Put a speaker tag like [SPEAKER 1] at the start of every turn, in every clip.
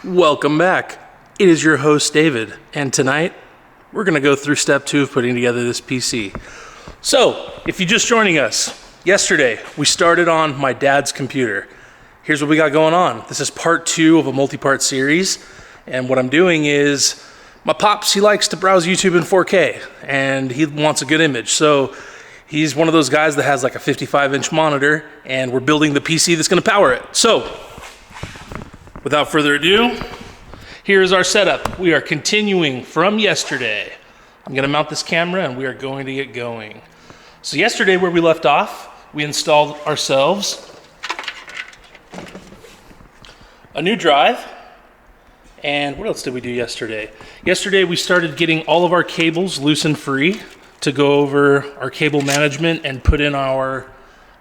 [SPEAKER 1] Welcome back. It is your host, David, and tonight we're going to go through step 2 of putting together this PC. So, if you're just joining us, yesterday we started on my dad's computer. Here's what we got going on. This is part 2 of a multi-part series, and what I'm doing is, my pops, he likes to browse YouTube in 4K, and he wants a good image. So, he's one of those guys that has like a 55-inch monitor, and we're building the PC that's going to power it. So, without further ado, here is our setup. We are continuing from yesterday. I'm going to mount this camera and we are going to get going. So yesterday where we left off, we installed ourselves a new drive. And what else did we do yesterday? Yesterday we started getting all of our cables loose and free to go over our cable management and put in our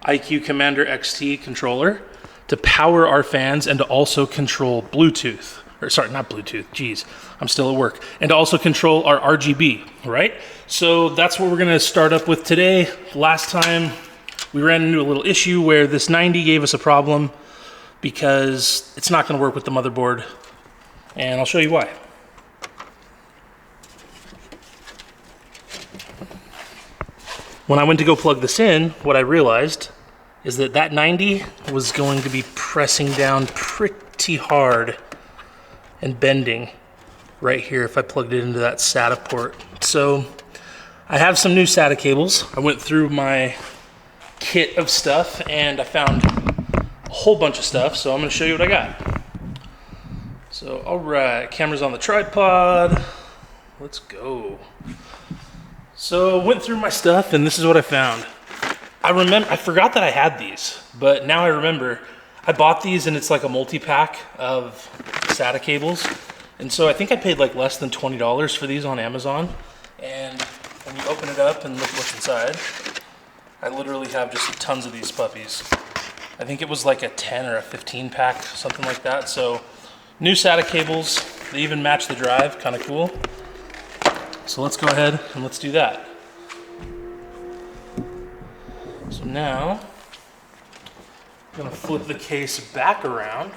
[SPEAKER 1] IQ Commander XT controller to power our fans and to also control Bluetooth. Or sorry, not Bluetooth, geez, I'm still at work. And to also control our RGB, right? So that's what we're gonna start up with today. Last time we ran into a little issue where this 90 gave us a problem because it's not gonna work with the motherboard. And I'll show you why. When I went to go plug this in, what I realized is that 90 was going to be pressing down pretty hard and bending right here if I plugged it into that SATA port. So I have some new SATA cables. I went through my kit of stuff and I found a whole bunch of stuff, so I'm gonna show you what I got. So, all right, camera's on the tripod. Let's go. So went through my stuff and this is what I found. I forgot that I had these, but now I remember. I bought these and it's like a multi-pack of SATA cables. And so I think I paid like less than $20 for these on Amazon. And when you open it up and look what's inside, I literally have just tons of these puppies. I think it was like a 10 or a 15 pack, something like that. So new SATA cables, they even match the drive, kind of cool. So let's go ahead and let's do that. So now, I'm gonna flip the case back around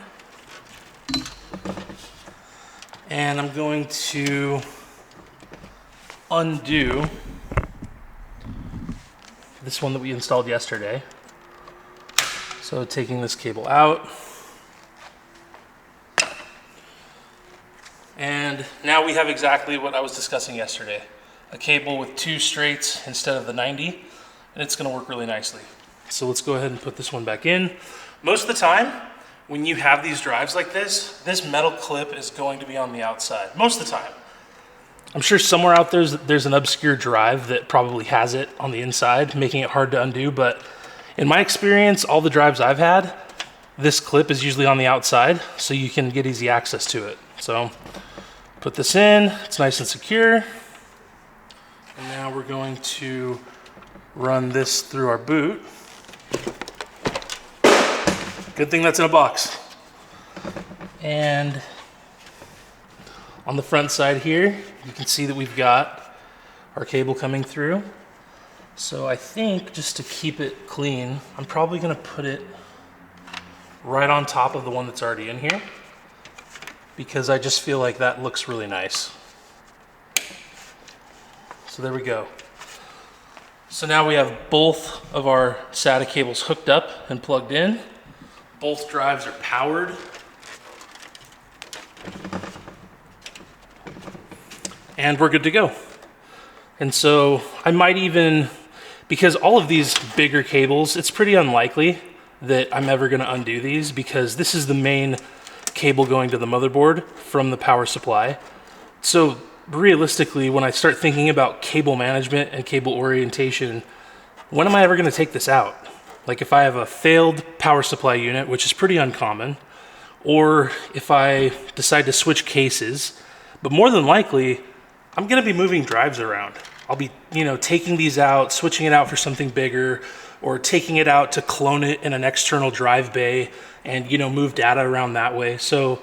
[SPEAKER 1] and I'm going to undo this one that we installed yesterday. So taking this cable out. And now we have exactly what I was discussing yesterday. A cable with 2 straights instead of the 90. And it's gonna work really nicely. So let's go ahead and put this one back in. Most of the time, when you have these drives like this metal clip is going to be on the outside. Most of the time. I'm sure somewhere out there's an obscure drive that probably has it on the inside, making it hard to undo, but in my experience, all the drives I've had, this clip is usually on the outside, so you can get easy access to it. So, put this in, it's nice and secure. And now we're going to run this through our boot. Good thing that's in a box. And on the front side here, you can see that we've got our cable coming through. So I think just to keep it clean, I'm probably gonna put it right on top of the one that's already in here because I just feel like that looks really nice. So there we go. So now we have both of our SATA cables hooked up and plugged in. Both drives are powered. And we're good to go. And so I might even, because all of these bigger cables, it's pretty unlikely that I'm ever gonna undo these because this is the main cable going to the motherboard from the power supply. So realistically, when I start thinking about cable management and cable orientation, when am I ever gonna take this out? Like if I have a failed power supply unit, which is pretty uncommon, or if I decide to switch cases, but more than likely, I'm gonna be moving drives around. I'll be, taking these out, switching it out for something bigger, or taking it out to clone it in an external drive bay and, move data around that way. So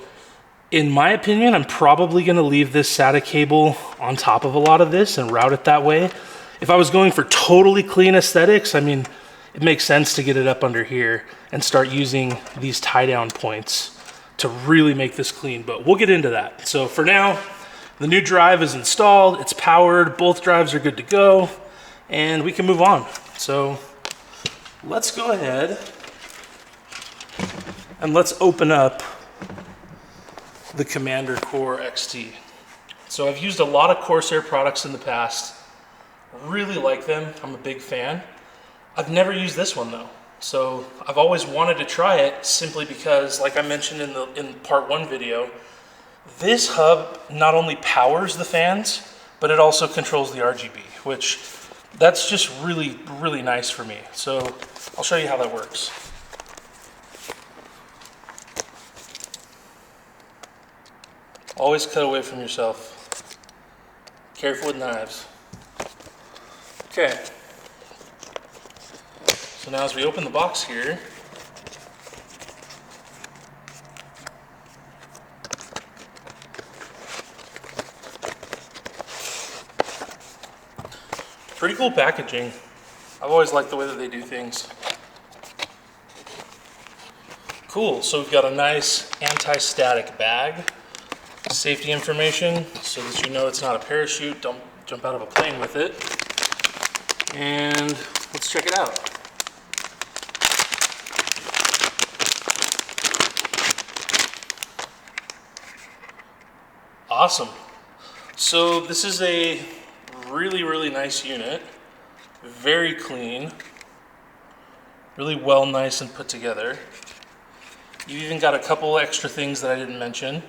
[SPEAKER 1] in my opinion, I'm probably gonna leave this SATA cable on top of a lot of this and route it that way. If I was going for totally clean aesthetics, I mean, it makes sense to get it up under here and start using these tie down points to really make this clean, but we'll get into that. So for now, the new drive is installed, it's powered, both drives are good to go, and we can move on. So let's go ahead and let's open up the Commander Core XT. So I've used a lot of Corsair products in the past. Really like them, I'm a big fan. I've never used this one though. So I've always wanted to try it simply because, like I mentioned in part 1 video, this hub not only powers the fans, but it also controls the RGB, which that's just really, really nice for me. So I'll show you how that works. Always cut away from yourself. Careful with knives. Okay. So now as we open the box here, pretty cool packaging. I've always liked the way that they do things. Cool, so we've got a nice anti-static bag, safety information so that you know it's not a parachute, don't jump out of a plane with it. And let's check it out. Awesome. So this is a really, really nice unit. Very clean. Really well, nice and put together. You've even got a couple extra things that I didn't mention.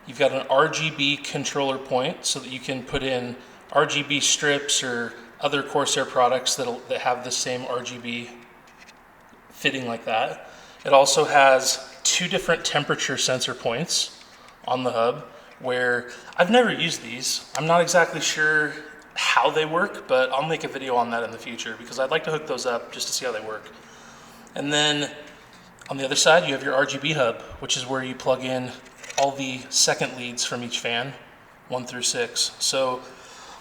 [SPEAKER 1] You've got an RGB controller point so that you can put in RGB strips or other Corsair products that have the same RGB fitting like that. It also has 2 different temperature sensor points on the hub, where I've never used these. I'm not exactly sure how they work, but I'll make a video on that in the future because I'd like to hook those up just to see how they work. And then on the other side, you have your RGB hub, which is where you plug in all the second leads from each fan, 1 through 6. So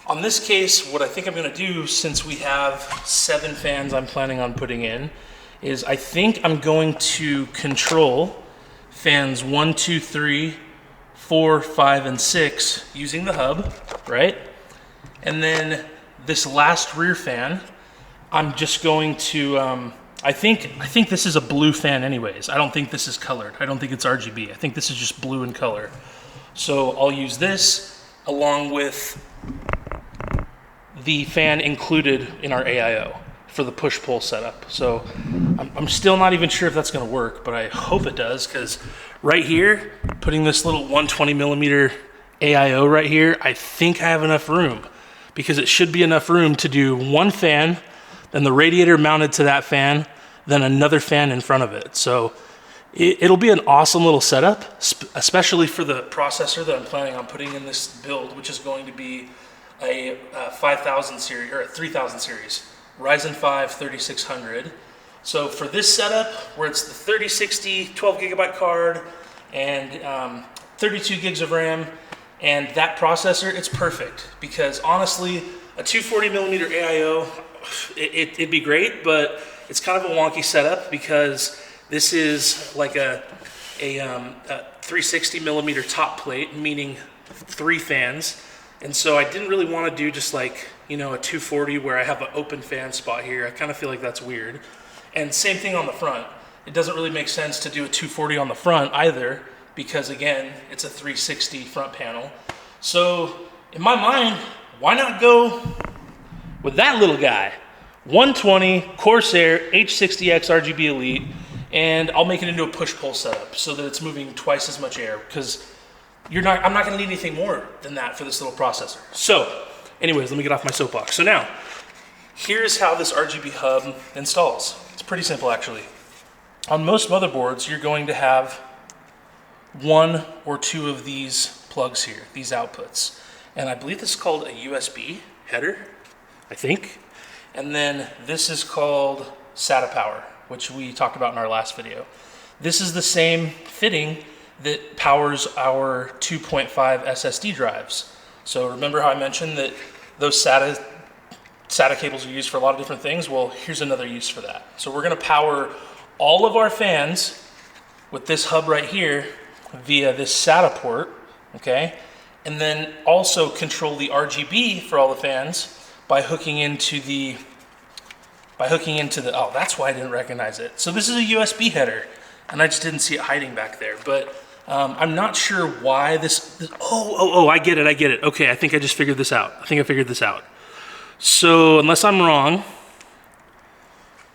[SPEAKER 1] on this case, what I think I'm gonna do, since we have 7 fans I'm planning on putting in, is I think I'm going to control fans 1, 2, 3, 4, 5, and 6 using the hub, right? And then this last rear fan, I'm just going to, I think this is a blue fan anyways. I don't think this is colored. I don't think it's RGB. I think this is just blue in color. So I'll use this along with the fan included in our AIO for the push-pull setup. So I'm still not even sure if that's gonna work, but I hope it does, because right here, putting this little 120 millimeter AIO right here, I think I have enough room, because it should be enough room to do 1 fan, then the radiator mounted to that fan, then another fan in front of it. So it'll be an awesome little setup, especially for the processor that I'm planning on putting in this build, which is going to be a 5000 series, or a 3000 series, Ryzen 5 3600. So for this setup, where it's the 3060 12 gigabyte card and 32 gigs of RAM and that processor, it's perfect, because honestly, a 240 millimeter AIO, it'd be great, but it's kind of a wonky setup because this is like a 360 millimeter top plate, meaning 3 fans. And so I didn't really want to do just like, you know, a 240 where I have an open fan spot here. I kind of feel like that's weird. And same thing on the front. It doesn't really make sense to do a 240 on the front either, because again, it's a 360 front panel. So in my mind, why not go with that little guy? 120 Corsair H60X RGB Elite, and I'll make it into a push-pull setup so that it's moving twice as much air, because I'm not gonna need anything more than that for this little processor. So anyways, let me get off my soapbox. So now, here's how this RGB hub installs. It's pretty simple actually. On most motherboards, you're going to have 1 or 2 of these plugs here, these outputs. And I believe this is called a USB header, I think. And then this is called SATA power, which we talked about in our last video. This is the same fitting that powers our 2.5 SSD drives. So remember how I mentioned that those SATA cables are used for a lot of different things? Well, here's another use for that. So we're gonna power all of our fans with this hub right here, via this SATA port, okay? And then also control the RGB for all the fans by hooking into the, oh, that's why I didn't recognize it. So this is a USB header, and I just didn't see it hiding back there. But I'm not sure why this I get it. Okay, I think I just figured this out. So unless I'm wrong,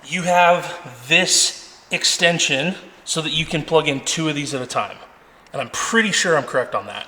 [SPEAKER 1] you have this extension so that you can plug in 2 of these at a time. And I'm pretty sure I'm correct on that.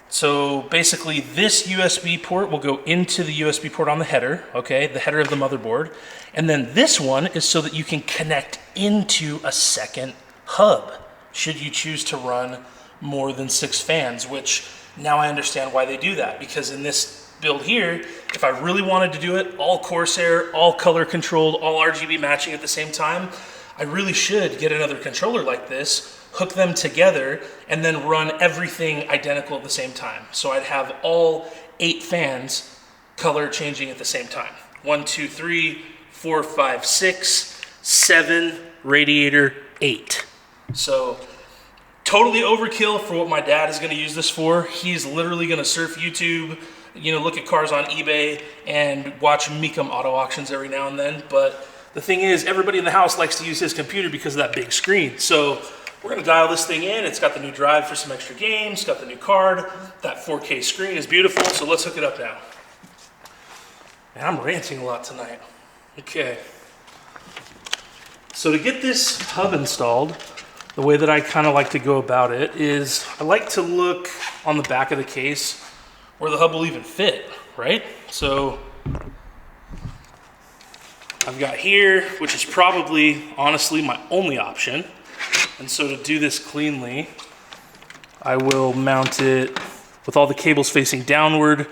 [SPEAKER 1] So basically this USB port will go into the USB port on the header, okay, the header of the motherboard. And then this one is so that you can connect into a second hub, should you choose to run more than 6 fans, which now I understand why they do that, because in this build here, if I really wanted to do it, all Corsair, all color controlled, all RGB matching at the same time, I really should get another controller like this, hook them together, and then run everything identical at the same time. So I'd have all 8 fans color changing at the same time. 1, 2, 3, 4, 5, 6, 7, radiator, 8. So totally overkill for what my dad is gonna use this for. He's literally gonna surf YouTube, you know, look at cars on eBay and watch Mecum auto auctions every now and then. But the thing is, everybody in the house likes to use his computer because of that big screen. So we're gonna dial this thing in. It's got the new drive for some extra games, got the new card. That 4K screen is beautiful, so let's hook it up now. Man, I'm ranting a lot tonight. Okay. So to get this hub installed, the way that I kind of like to go about it is I like to look on the back of the case where the hub will even fit, right? So I've got here, which is probably, honestly, my only option. And so to do this cleanly, I will mount it with all the cables facing downward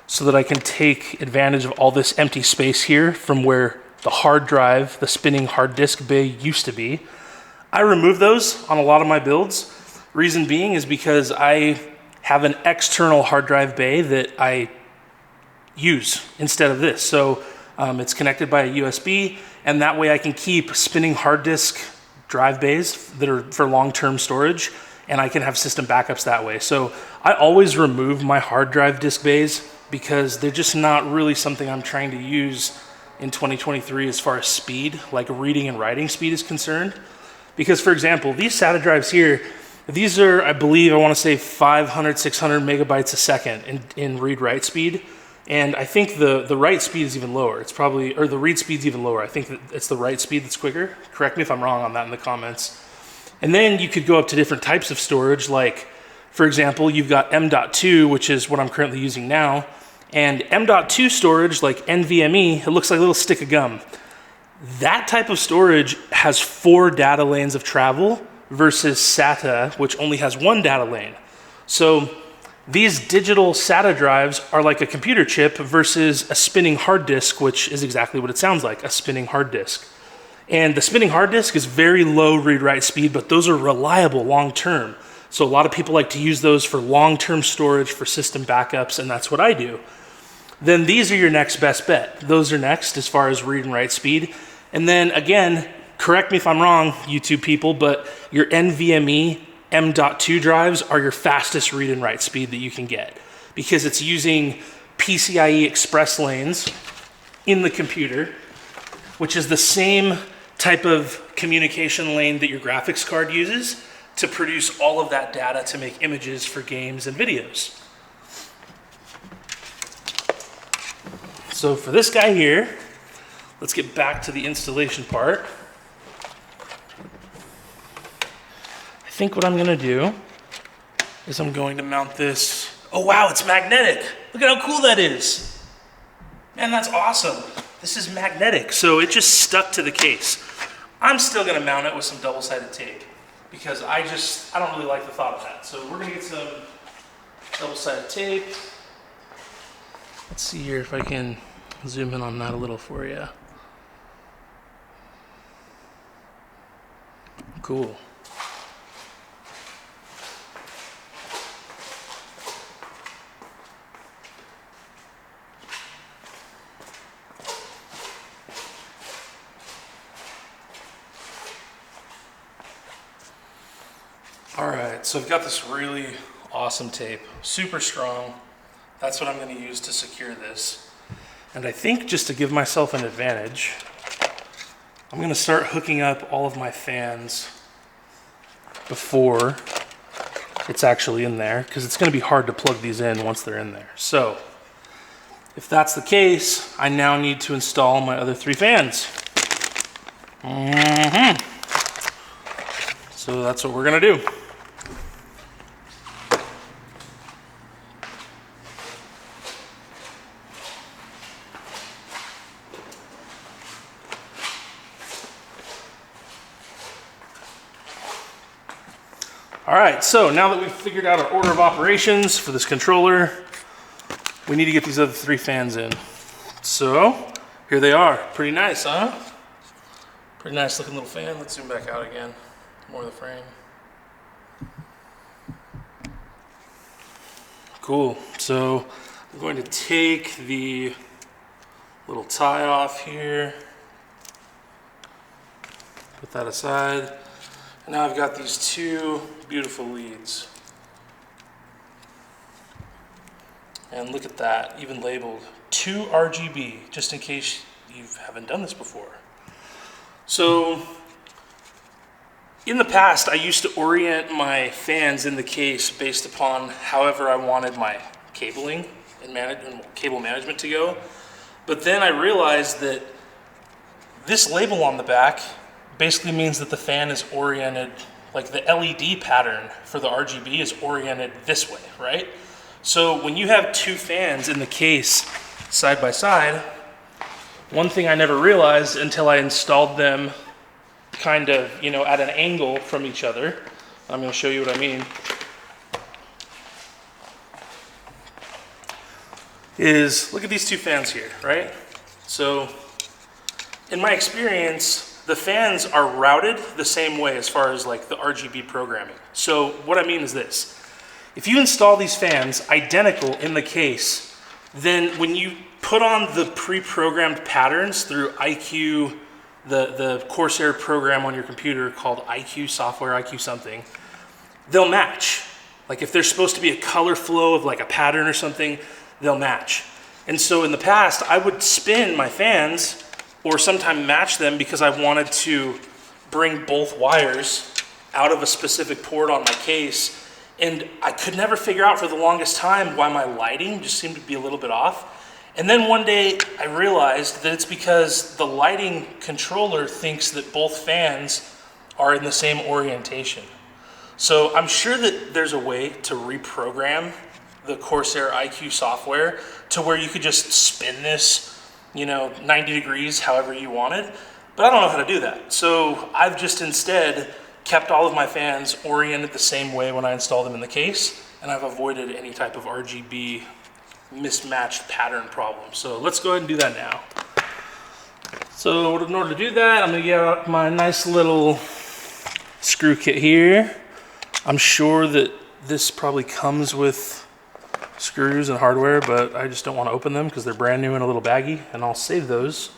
[SPEAKER 1] so that I can take advantage of all this empty space here from where the hard drive, the spinning hard disk bay used to be. I remove those on a lot of my builds. Reason being is because I have an external hard drive bay that I use instead of this. So it's connected by a USB, and that way I can keep spinning hard disk drive bays that are for long-term storage, and I can have system backups that way. So I always remove my hard drive disk bays because they're just not really something I'm trying to use in 2023 as far as speed, like reading and writing speed is concerned. Because for example, these SATA drives here, these are, I believe, I want to say 500, 600 megabytes a second in read-write speed. And I think the write speed is even lower. It's probably, or the read speed's even lower. I think that it's the write speed that's quicker. Correct me if I'm wrong on that in the comments. And then you could go up to different types of storage. Like, for example, you've got M.2, which is what I'm currently using now. And M.2 storage, like NVMe, it looks like a little stick of gum. That type of storage has 4 data lanes of travel versus SATA, which only has 1 data lane. So these digital SATA drives are like a computer chip versus a spinning hard disk, which is exactly what it sounds like, a spinning hard disk. And the spinning hard disk is very low read-write speed, but those are reliable long-term. So a lot of people like to use those for long-term storage, for system backups, and that's what I do. Then these are your next best bet. Those are next as far as read and write speed. And then again, correct me if I'm wrong, YouTube people, but your NVMe M.2 drives are your fastest read and write speed that you can get because it's using PCIe express lanes in the computer, which is the same type of communication lane that your graphics card uses to produce all of that data to make images for games and videos. So for this guy here, let's get back to the installation part. I think what I'm gonna do is I'm going to mount this. Oh wow, it's magnetic. Look at how cool that is. Man, that's awesome. This is magnetic, so it just stuck to the case. I'm still gonna mount it with some double-sided tape because I don't really like the thought of that. So we're gonna get some double-sided tape. Let's see here if I can zoom in on that a little for you. Cool. All right, so I've got this really awesome tape, super strong. That's what I'm going to use to secure this. And I think just to give myself an advantage, I'm going to start hooking up all of my fans before it's actually in there, because it's going to be hard to plug these in once they're in there. So if that's the case, I now need to install my other 3 fans. So that's what we're going to do. All right, so now that we've figured out our order of operations for this controller, we need to get these other 3 fans in. So here they are. Pretty nice, huh? Pretty nice looking little fan. Let's zoom back out again. More of the frame. Cool. So I'm going to take the little tie off here, put that aside. And now I've got these 2 beautiful leads. And look at that, even labeled 2 RGB, just in case you haven't done this before. So in the past, I used to orient my fans in the case based upon however I wanted my cabling and cable management to go. But then I realized that this label on the back basically means that the fan is oriented, like the LED pattern for the RGB is oriented this way, right? So when you have 2 fans in the case side by side, one thing I never realized until I installed them kind of, at an angle from each other. I'm going to show you what I mean. Is look at these 2 fans here, right? So in my experience, the fans are routed the same way as far as like the RGB programming. So what I mean is this. If you install these fans identical in the case, then when you put on the pre-programmed patterns through IQ, the Corsair program on your computer called IQ software, IQ something, they'll match. Like if there's supposed to be a color flow of like a pattern or something, they'll match. And so in the past, I would spin my fans or sometimes match them because I wanted to bring both wires out of a specific port on my case. And I could never figure out for the longest time why my lighting just seemed to be a little bit off. And then one day I realized that it's because the lighting controller thinks that both fans are in the same orientation. So I'm sure that there's a way to reprogram the Corsair IQ software to where you could just spin this 90 degrees however you wanted, but I don't know how to do that. So I've just instead kept all of my fans oriented the same way when I install them in the case, and I've avoided any type of RGB mismatched pattern problem. So let's go ahead and do that now. So in order to do that, I'm gonna get out my nice little screw kit here. I'm sure that this probably comes with screws and hardware, but I just don't want to open them because they're brand new in a little baggie, and I'll save those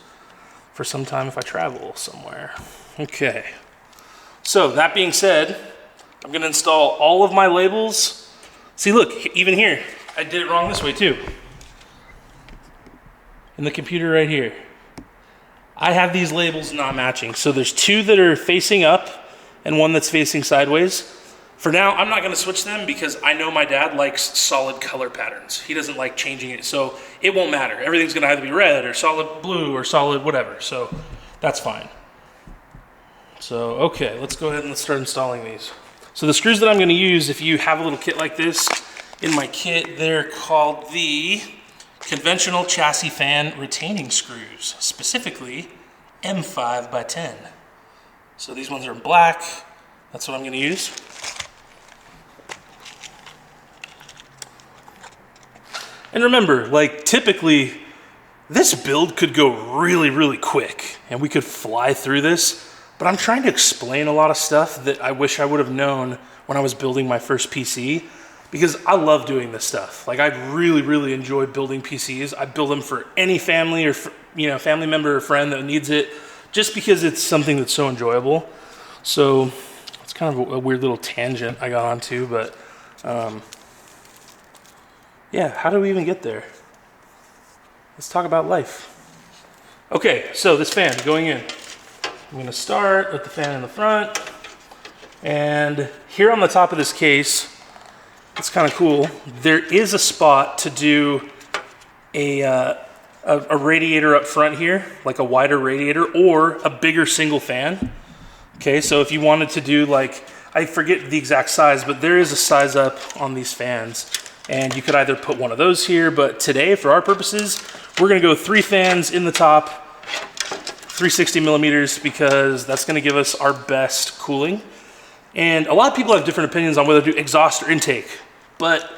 [SPEAKER 1] for some time if I travel somewhere. Okay, so that being said, I'm going to install all of my labels. See, look, even here, I did it wrong this way too. In the computer right here, I have these labels not matching. So there's 2 that are facing up and 1 that's facing sideways. For now, I'm not going to switch them because I know my dad likes solid color patterns. He doesn't like changing it, so it won't matter. Everything's going to either be red or solid blue or solid whatever, so that's fine. So, okay, let's go ahead and let's start installing these. So the screws that I'm going to use, if you have a little kit like this, in my kit, they're called the conventional chassis fan retaining screws, specifically M5 by 10. So these ones are in black. That's what I'm going to use. And remember, like typically, this build could go really, really quick and we could fly through this, but I'm trying to explain a lot of stuff that I wish I would have known when I was building my first PC, because I love doing this stuff. Like I really, really enjoy building PCs. I build them for any family or family member or friend that needs it, just because it's something that's so enjoyable. So let's It's kind of a weird little tangent I got onto, but yeah, how do we even get there? Let's talk about life. Okay, so this fan going in. I'm gonna start with the fan in the front. And here on the top of this case, it's kind of cool. There is a spot to do a radiator up front here, like a wider radiator or a bigger single fan. Okay, so if you wanted to do like, I forget the exact size, but there is a size up on these fans. And you could either put one of those here, but today, for our purposes, we're gonna go 3 fans in the top, 360 millimeters, because that's gonna give us our best cooling. And a lot of people have different opinions on whether to do exhaust or intake, but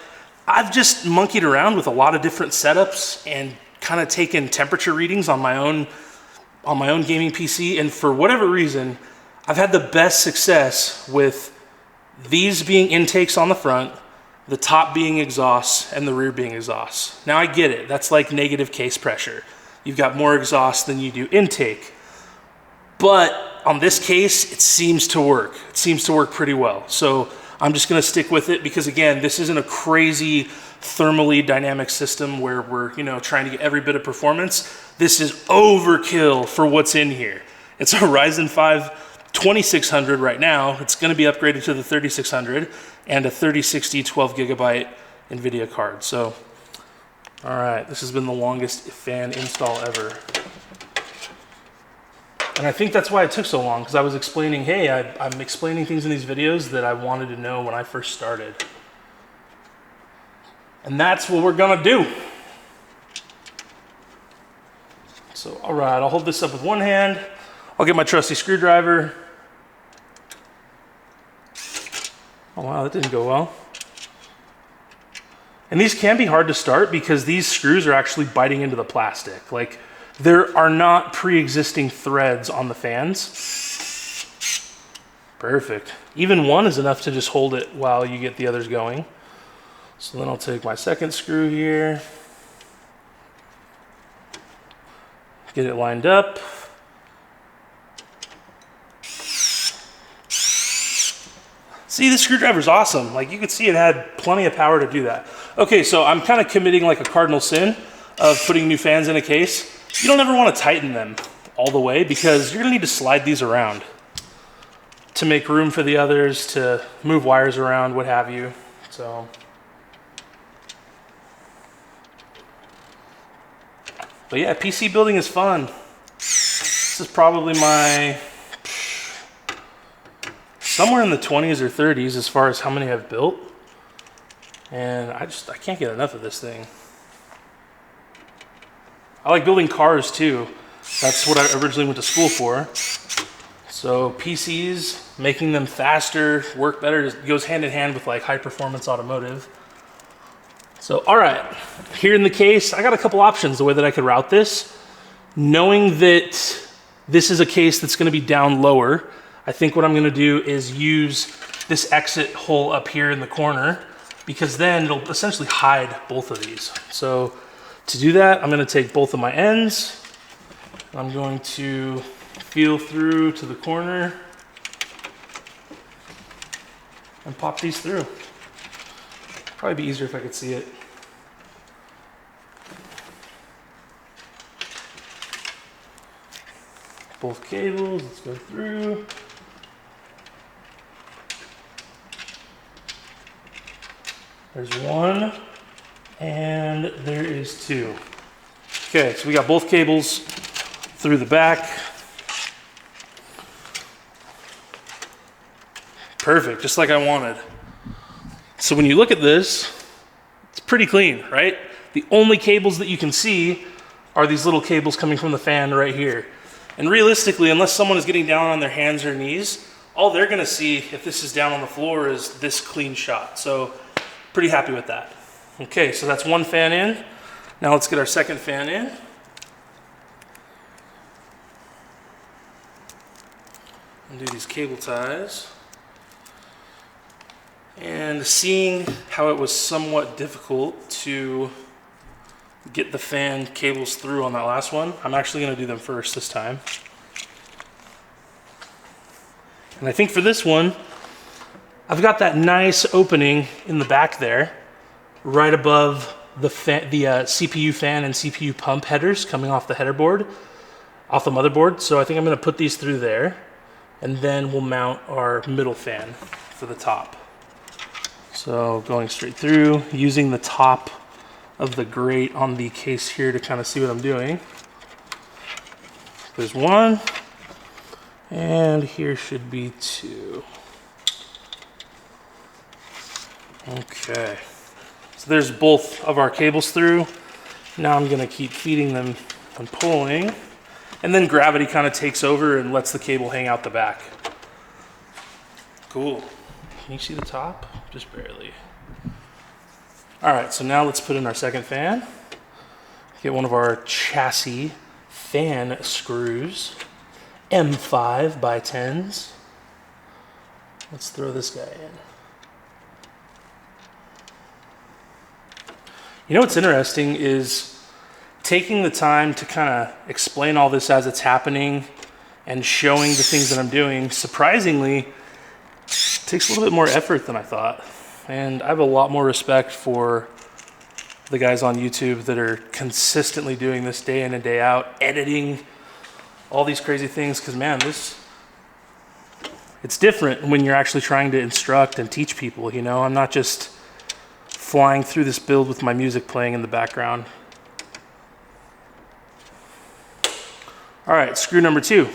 [SPEAKER 1] I've just monkeyed around with a lot of different setups and kind of taken temperature readings on my own gaming PC, and for whatever reason, I've had the best success with these being intakes on the front, the top being exhaust, and the rear being exhaust. Now I get it, that's like negative case pressure. You've got more exhaust than you do intake. But on this case, it seems to work. It seems to work pretty well. So I'm just gonna stick with it because again, this isn't a crazy thermally dynamic system where we're trying to get every bit of performance. This is overkill for what's in here. It's a Ryzen 5 2600 right now. It's gonna be upgraded to the 3600 and a 3060 12 gigabyte NVIDIA card. So, all right, this has been the longest fan install ever. And I think that's why it took so long, because I was explaining, hey, I'm explaining things in these videos that I wanted to know when I first started. And that's what we're gonna do. So, all right, I'll hold this up with one hand. I'll get my trusty screwdriver. Oh wow, that didn't go well. And these can be hard to start because these screws are actually biting into the plastic. Like, there are not pre-existing threads on the fans. Perfect. Even one is enough to just hold it while you get the others going. So then I'll take my second screw here, get it lined up. See, this screwdriver's awesome. Like, you could see it had plenty of power to do that. Okay, so I'm kind of committing like a cardinal sin of putting new fans in a case. You don't ever want to tighten them all the way because you're gonna need to slide these around to make room for the others, to move wires around, what have you. So, but yeah, PC building is fun. This is probably my, somewhere in the 20s or 30s as far as how many I've built. And I can't get enough of this thing. I like building cars too. That's what I originally went to school for. So PCs, making them faster, work better, goes hand in hand with like high performance automotive. So, all right, here in the case, I got a couple options the way that I could route this. Knowing that this is a case that's gonna be down lower, I think what I'm gonna do is use this exit hole up here in the corner, because then it'll essentially hide both of these. So to do that, I'm gonna take both of my ends. I'm going to feel through to the corner and pop these through. Probably be easier if I could see it. Both cables, let's go through. There's one, and there is two. Okay, so we got both cables through the back. Perfect, just like I wanted. So when you look at this, it's pretty clean, right? The only cables that you can see are these little cables coming from the fan right here. And realistically, unless someone is getting down on their hands or knees, all they're gonna see if this is down on the floor is this clean shot. So pretty happy with that. Okay, so that's one fan in. Now let's get our second fan in. Undo these cable ties. And seeing how it was somewhat difficult to get the fan cables through on that last one, I'm actually gonna do them first this time. And I think for this one, I've got that nice opening in the back there, right above the CPU fan and CPU pump headers coming off the header board, off the motherboard. So I think I'm gonna put these through there, and then we'll mount our middle fan for the top. So going straight through, using the top of the grate on the case here to kind of see what I'm doing. There's one, and here should be two. Okay, so there's both of our cables through. Now I'm gonna keep feeding them and pulling, and then gravity kind of takes over and lets the cable hang out the back. Cool. Can you see the top? Just barely. All right, so now let's put in our second fan. Get one of our chassis fan screws, M5 by 10s. Let's throw this guy in. You know what's interesting is taking the time to kind of explain all this as it's happening and showing the things that I'm doing, surprisingly, takes a little bit more effort than I thought. And I have a lot more respect for the guys on YouTube that are consistently doing this day in and day out, editing all these crazy things, because man, it's different when you're actually trying to instruct and teach people, you know? I'm not just flying through this build with my music playing in the background. All right, screw number 2.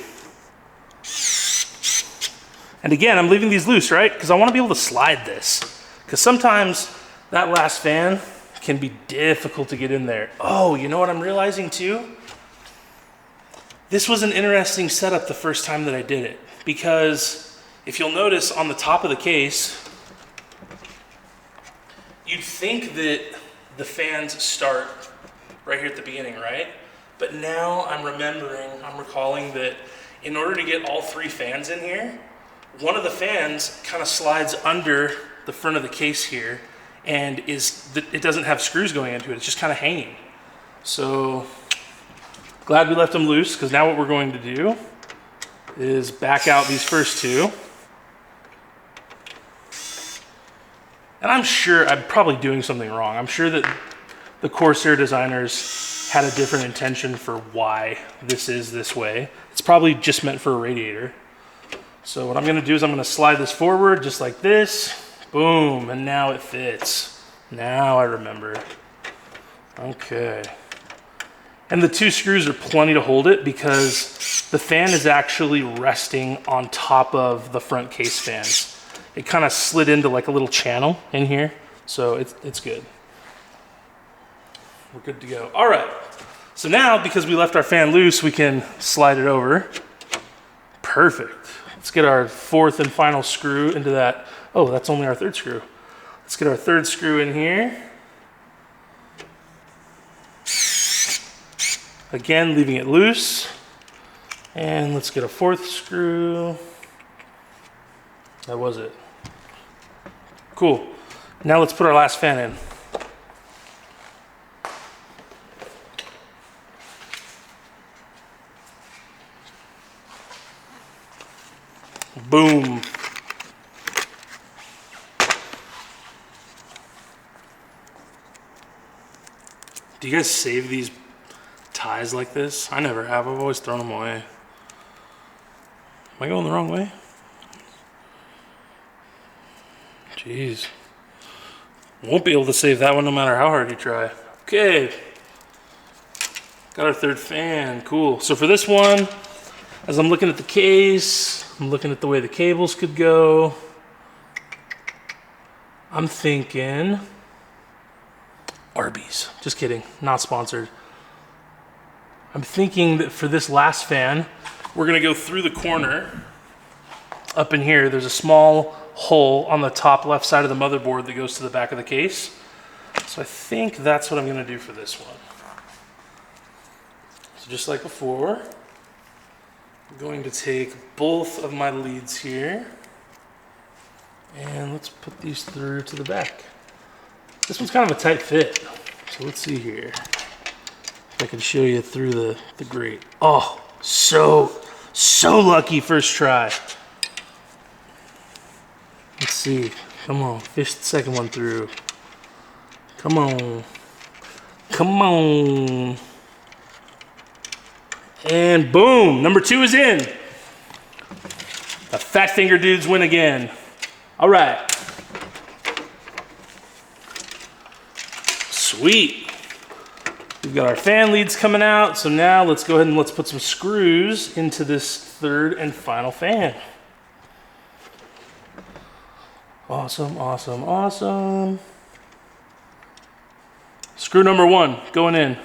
[SPEAKER 1] And again, I'm leaving these loose, right? Because I want to be able to slide this. Because sometimes that last fan can be difficult to get in there. Oh, you know what I'm realizing too? This was an interesting setup the first time that I did it. Because if you'll notice on the top of the case, you'd think that the fans start right here at the beginning, right? But now I'm recalling that in order to get all 3 fans in here, one of the fans kind of slides under the front of the case here, and it doesn't have screws going into it. It's just kind of hanging. So glad we left them loose, because now what we're going to do is back out these first 2. And I'm sure I'm probably doing something wrong. I'm sure that the Corsair designers had a different intention for why this is this way. It's probably just meant for a radiator. So what I'm gonna do is I'm gonna slide this forward just like this. Boom, and now it fits. Now I remember. Okay. And the 2 screws are plenty to hold it, because the fan is actually resting on top of the front case fans. It kind of slid into like a little channel in here, so it's good. We're good to go. All right, so now because we left our fan loose, we can slide it over. Perfect. Let's get our 4th and final screw into that. Oh, that's only our 3rd screw. Let's get our 3rd screw in here. Again, leaving it loose. And let's get a 4th screw. That was it. Cool. Now let's put our last fan in. Boom. Do you guys save these ties like this? I never have. I've always thrown them away. Am I going the wrong way? Jeez. Won't be able to save that one no matter how hard you try. Okay. Got our 3rd fan. Cool. So for this one, as I'm looking at the case, I'm looking at the way the cables could go. I'm thinking Arby's. Just kidding. Not sponsored. I'm thinking that for this last fan, we're going to go through the corner. Up in here, there's a small hole on the top left side of the motherboard that goes to the back of the case. So I think that's what I'm going to do for this one. So just like before, I'm going to take both of my leads here, and let's put these through to the back. This one's kind of a tight fit, so let's see here if I can show you through the grate. Oh, so lucky first try. Let's see. Come on, fish the second one through. Come on. Come on. And boom, number 2 is in. The fat finger dudes win again. All right. Sweet. We've got our fan leads coming out. So now let's go ahead and let's put some screws into this third and final fan. Awesome, awesome, awesome. Screw number 1 going in.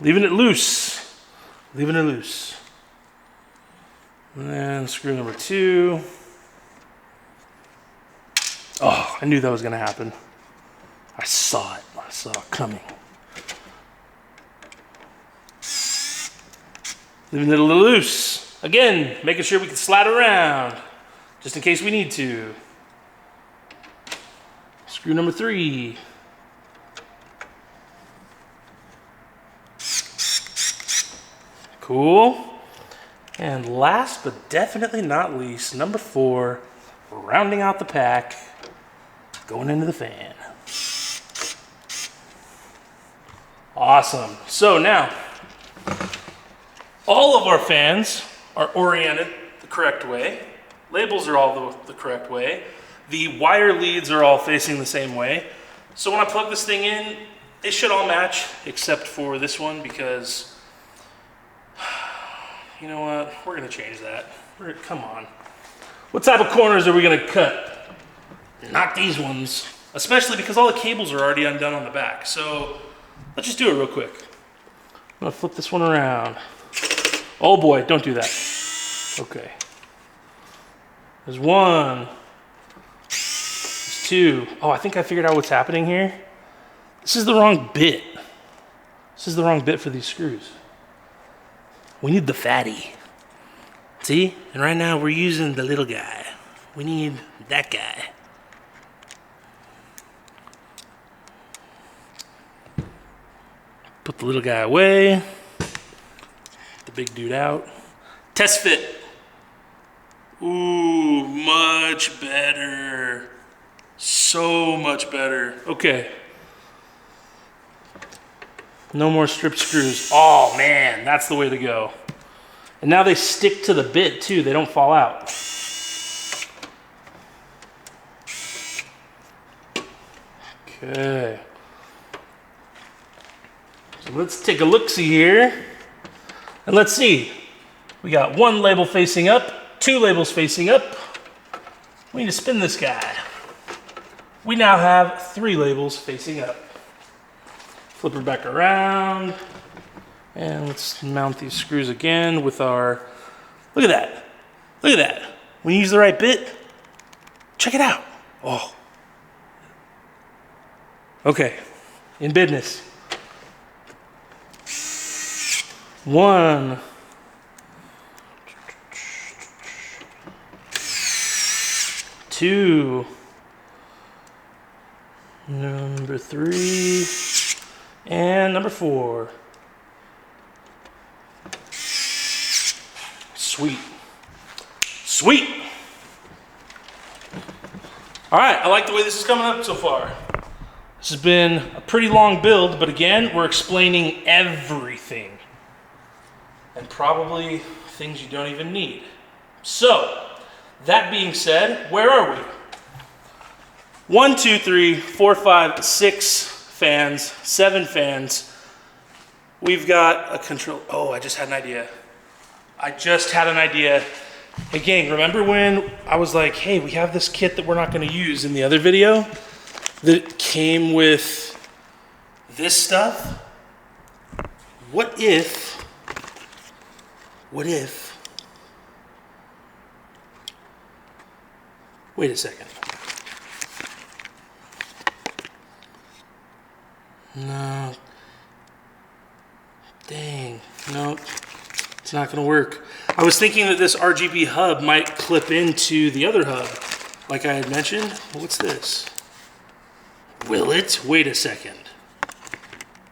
[SPEAKER 1] Leaving it loose. Leaving it loose. And then screw number 2. Oh, I knew that was going to happen. I saw it. I saw it coming. Leaving it a little loose. Again, making sure we can slide around, just in case we need to. Screw number 3. Cool. And last but definitely not least, number 4, rounding out the pack, going into the fan. Awesome. So now, all of our fans are oriented the correct way. Labels are all the correct way. The wire leads are all facing the same way. So when I plug this thing in, they should all match, except for this one, because you know what? We're gonna change that. Come on. What type of corners are we gonna cut? Not these ones. Especially because all the cables are already undone on the back. So let's just do it real quick. I'm gonna flip this one around. Oh boy, don't do that. Okay. There's 1. There's 2. Oh, I think I figured out what's happening here. This is the wrong bit. This is the wrong bit for these screws. We need the fatty. See? And right now we're using the little guy. We need that guy. Put the little guy away. The big dude out. Test fit. Ooh, much better. So much better. Okay. No more strip screws. Oh man, that's the way to go. And now they stick to the bit too, they don't fall out. Okay. So let's take a look-see here. And let's see. We got 1 label facing up, 2 labels facing up. We need to spin this guy. We now have 3 labels facing up. Flip her back around. And let's mount these screws again with our, look at that. Look at that. When you use the right bit, check it out. Oh. Okay, in business. 1. 2. Number 3. And number 4. Sweet. Sweet. All right, I like the way this is coming up so far. This has been a pretty long build, but again, we're explaining everything. And probably things you don't even need. So, that being said, where are we? 1, 2, 3, 4, 5, 6 fans, 7 fans. We've got a control. Oh, I just had an idea. Hey gang, remember when I was like, hey, we have this kit that we're not gonna use in the other video that came with this stuff? What if, wait a second. No. Dang, no, it's not gonna work. I was thinking that this RGB hub might clip into the other hub, like I had mentioned. What's this? Will it? Wait a second.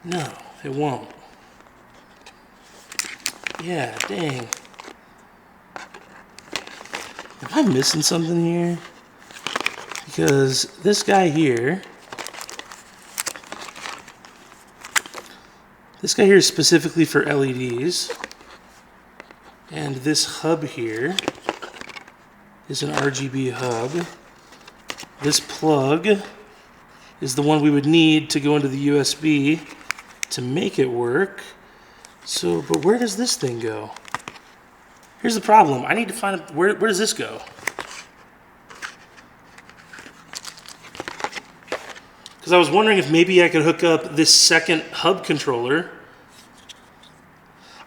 [SPEAKER 1] No, it won't. Yeah, dang. Am I missing something here? Because this guy here is specifically for LEDs. And this hub here is an RGB hub. This plug is the one we would need to go into the USB to make it work. So, but where does this thing go? Here's the problem. I need to find, where does this go? Because I was wondering if maybe I could hook up this second hub controller.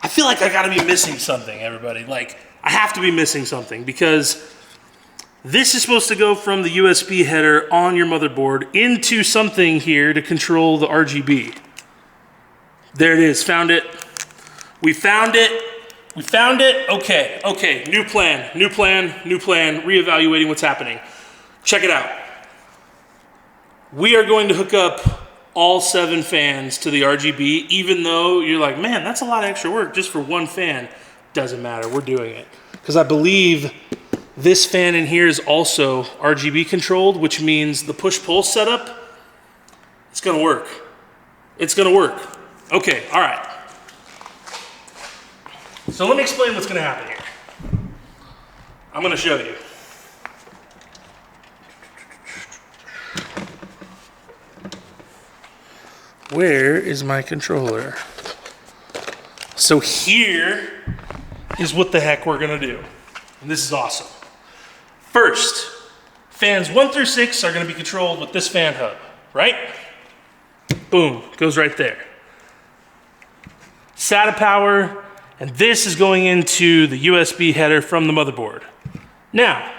[SPEAKER 1] I feel like I gotta be missing something, everybody. Like, I have to be missing something because this is supposed to go from the USB header on your motherboard into something here to control the RGB. There it is, found it. We found it. We found it. Okay, new plan, reevaluating what's happening. Check it out. We are going to hook up all 7 fans to the RGB, even though you're like, man, that's a lot of extra work just for one fan. Doesn't matter, we're doing it. Because I believe this fan in here is also RGB controlled, which means the push-pull setup, it's gonna work. It's gonna work. Okay, all right. So let me explain what's gonna happen here. I'm gonna show you. Where is my controller? So here is what the heck we're gonna do. And this is awesome. First, fans 1 through 6 are gonna be controlled with this fan hub, right? Boom, goes right there. SATA power, and this is going into the USB header from the motherboard. Now,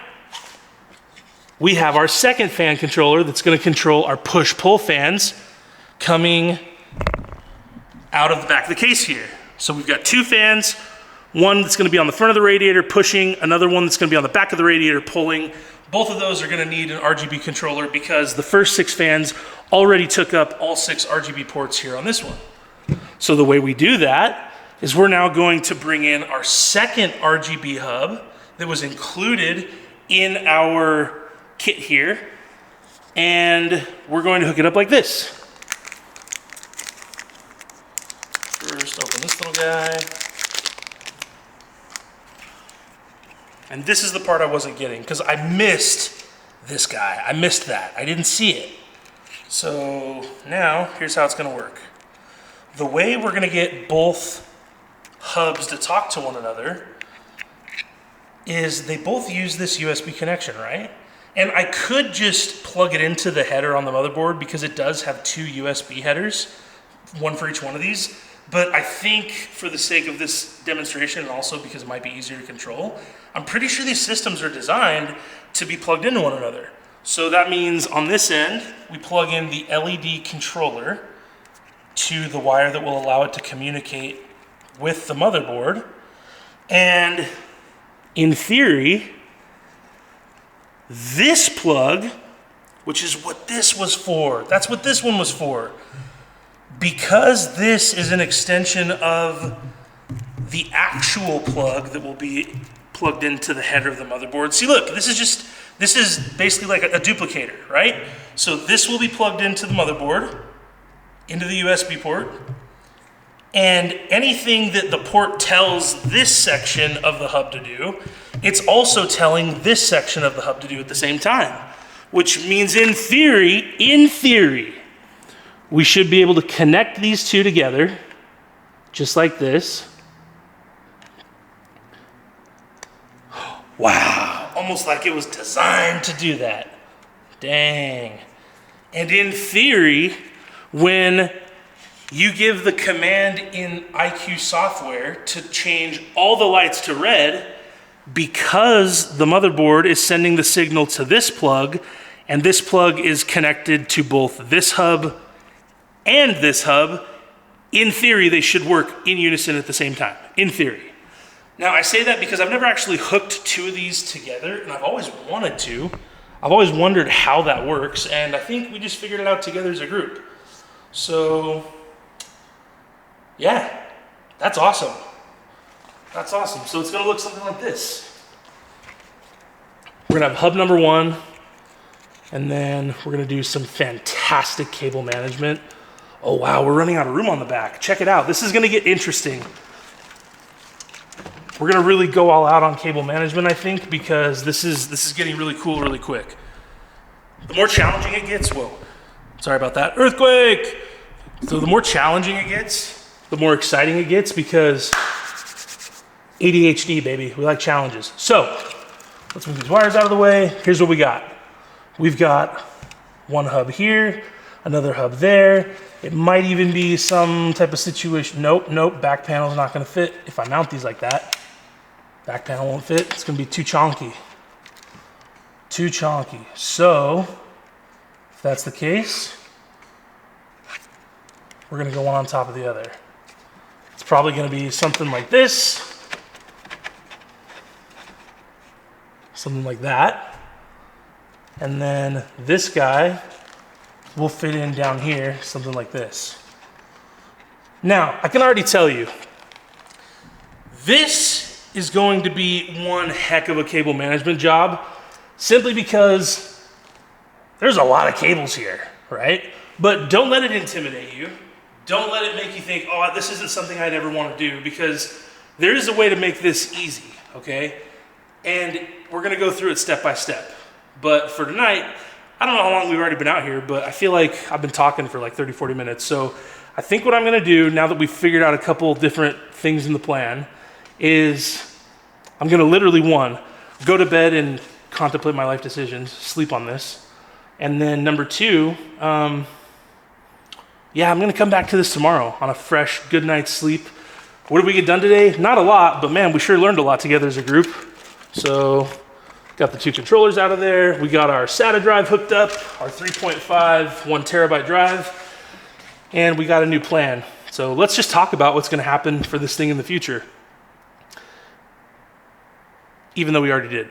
[SPEAKER 1] we have our second fan controller that's gonna control our push-pull fans coming out of the back of the case here. So we've got 2 fans, one that's gonna be on the front of the radiator pushing, another one that's gonna be on the back of the radiator pulling. Both of those are gonna need an RGB controller because the first 6 fans already took up all 6 RGB ports here on this one. So the way we do that is we're now going to bring in our second RGB hub that was included in our kit here, and we're going to hook it up like this. First, open this little guy. And this is the part I wasn't getting because I missed this guy. I missed that. I didn't see it. So now, here's how it's gonna work. The way we're gonna get both hubs to talk to one another is they both use this USB connection, right? And I could just plug it into the header on the motherboard because it does have 2 USB headers, one for each one of these. But I think for the sake of this demonstration and also because it might be easier to control, I'm pretty sure these systems are designed to be plugged into one another. So that means on this end, we plug in the LED controller to the wire that will allow it to communicate with the motherboard. And in theory, this plug, which is what this was for, that's what this one was for. Because this is an extension of the actual plug that will be plugged into the header of the motherboard. See, look, this is basically like a duplicator, right? So this will be plugged into the motherboard, into the USB port, and anything that the port tells this section of the hub to do, it's also telling this section of the hub to do at the same time, which means in theory, we should be able to connect these two together, just like this. Wow, almost like it was designed to do that. Dang. And in theory, when you give the command in IQ software to change all the lights to red, because the motherboard is sending the signal to this plug, and this plug is connected to both this hub and this hub, in theory, they should work in unison at the same time, in theory. Now, I say that because I've never actually hooked 2 of these together, and I've always wanted to. I've always wondered how that works, and I think we just figured it out together as a group. So, yeah, that's awesome. That's awesome. So it's gonna look something like this. We're gonna have hub number 1, and then we're gonna do some fantastic cable management. Oh wow, we're running out of room on the back. Check it out, this is gonna get interesting. We're gonna really go all out on cable management, I think, because this is getting really cool really quick. The more challenging it gets, whoa, sorry about that, earthquake! So the more challenging it gets, the more exciting it gets, because ADHD, baby, we like challenges. So, let's move these wires out of the way. Here's what we got. We've got one hub here, another hub there. It might even be some type of situation. Nope, back panel's not gonna fit if I mount these like that. Back panel won't fit, it's gonna be too chonky. Too chonky. So, if that's the case, we're gonna go one on top of the other. It's probably gonna be something like this. Something like that. And then this guy will fit in down here, something like this. Now, I can already tell you, this is going to be one heck of a cable management job, simply because there's a lot of cables here, right? But don't let it intimidate you. Don't let it make you think, oh, this isn't something I'd ever want to do, because there is a way to make this easy, okay? And we're gonna go through it step by step. But for tonight, I don't know how long we've already been out here, but I feel like I've been talking for like 30, 40 minutes. So I think what I'm gonna do, now that we've figured out a couple different things in the plan, is I'm gonna literally, one, go to bed and contemplate my life decisions, sleep on this. And then number 2, yeah, I'm gonna come back to this tomorrow on a fresh, good night's sleep. What did we get done today? Not a lot, but man, we sure learned a lot together as a group. So, got the 2 controllers out of there. We got our SATA drive hooked up, our 3.5, 1 terabyte drive, and we got a new plan. So let's just talk about what's gonna happen for this thing in the future. Even though we already did.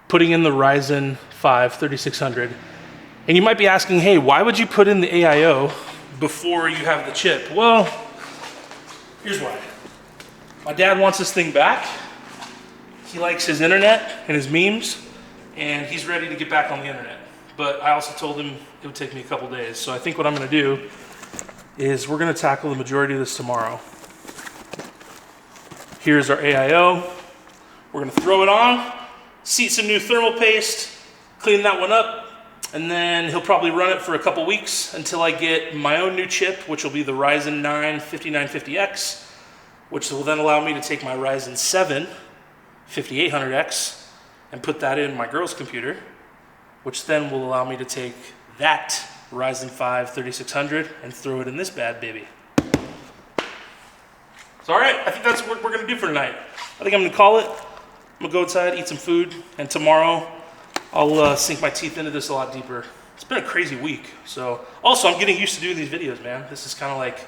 [SPEAKER 1] Putting in the Ryzen 5 3600. And you might be asking, hey, why would you put in the AIO before you have the chip? Well, here's why. My dad wants this thing back. He likes his internet and his memes, and he's ready to get back on the internet. But I also told him it would take me a couple days. So I think what I'm gonna do is we're gonna tackle the majority of this tomorrow. Here's our AIO. We're gonna throw it on, seat some new thermal paste, clean that one up, and then he'll probably run it for a couple weeks until I get my own new chip, which will be the Ryzen 9 5950X, which will then allow me to take my Ryzen 7 5800X and put that in my girl's computer, which then will allow me to take that Ryzen 5 3600 and throw it in this bad baby. So all right, I think that's what we're gonna do for tonight. I think I'm gonna call it. I'm gonna go outside, eat some food, and tomorrow I'll sink my teeth into this a lot deeper. It's been a crazy week. So also I'm getting used to doing these videos, man. This is kind of like,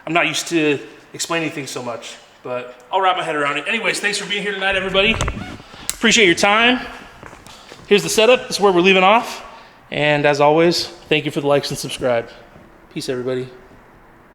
[SPEAKER 1] I'm not used to explaining things so much, but I'll wrap my head around it. Anyways, thanks for being here tonight, everybody. Appreciate your time. Here's the setup, this is where we're leaving off. And as always, thank you for the likes and subscribe. Peace, everybody.